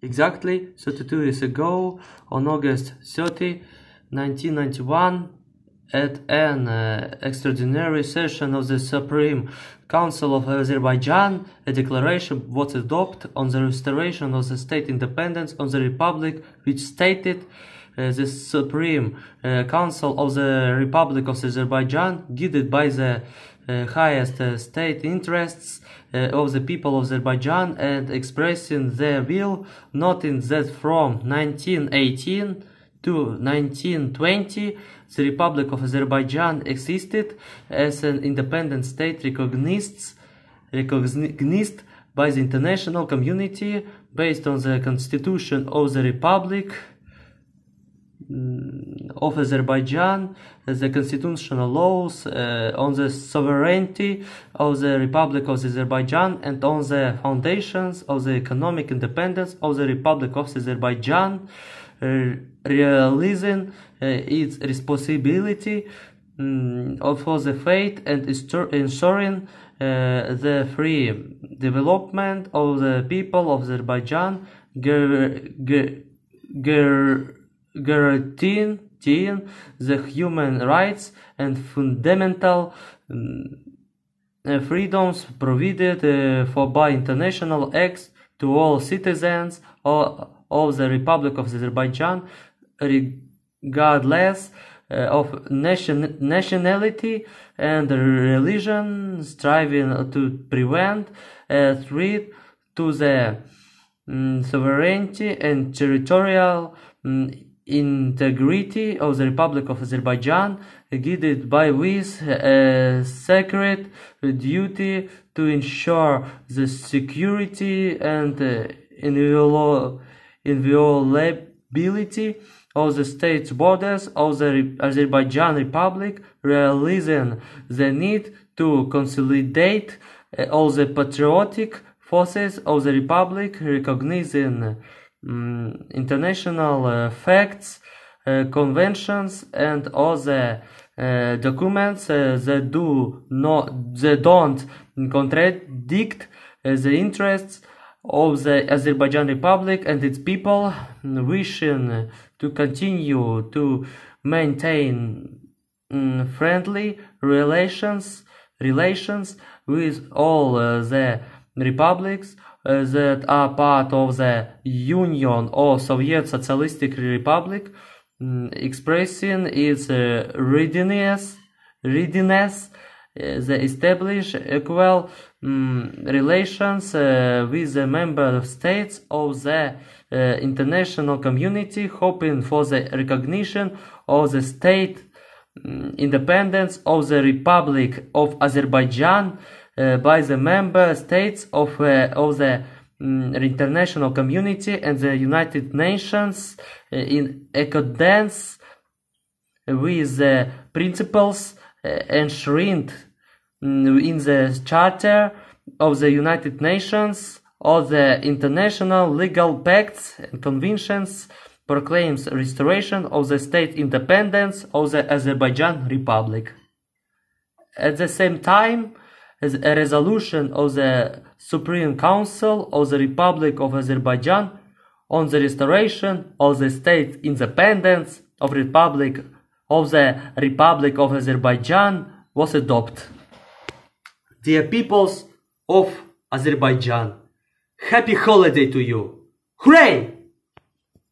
Exactly 32 years ago, on August 30, 1991, at an extraordinary session of the Supreme Council of Azerbaijan, a declaration was adopted on the restoration of the state independence of the Republic, which stated the Supreme Council of the Republic of Azerbaijan, guided by the highest state interests of the people of Azerbaijan and expressing their will, noting that from 1918 to 1920 the Republic of Azerbaijan existed as an independent state recognized by the international community based on the Constitution of the Republic of Azerbaijan, the constitutional laws on the sovereignty of the Republic of Azerbaijan, and on the foundations of the economic independence of the Republic of Azerbaijan, realizing its responsibility for the fate and ensuring the free development of the people of Azerbaijan, guaranteeing the human rights and fundamental freedoms provided for by international acts to all citizens of the Republic of Azerbaijan, regardless of nationality and religion, striving to prevent a threat to the sovereignty and territorial integrity of the Republic of Azerbaijan, guided by with a sacred duty to ensure the security and inviolability of the state's borders of the Azerbaijan Republic, realizing the need to consolidate all the patriotic forces of the Republic, recognizing international facts, conventions, and other documents that don't contradict the interests of the Azerbaijan Republic and its people, wishing to continue to maintain friendly relations with all the republics that are part of the Union or Soviet Socialistic Republic, expressing its readiness they establish equal relations with the member states of the international community, hoping for the recognition of the state independence of the Republic of Azerbaijan by the member states of the international community and the United Nations, in accordance with the principles enshrined in the Charter of the United Nations, or the international legal pacts and conventions, proclaims restoration of the state independence of the Azerbaijan Republic. At the same time, as a resolution of the Supreme Council of the Republic of Azerbaijan on the restoration of the state independence of the Republic of Azerbaijan was adopted. Dear peoples of Azerbaijan, happy holiday to you! Hooray!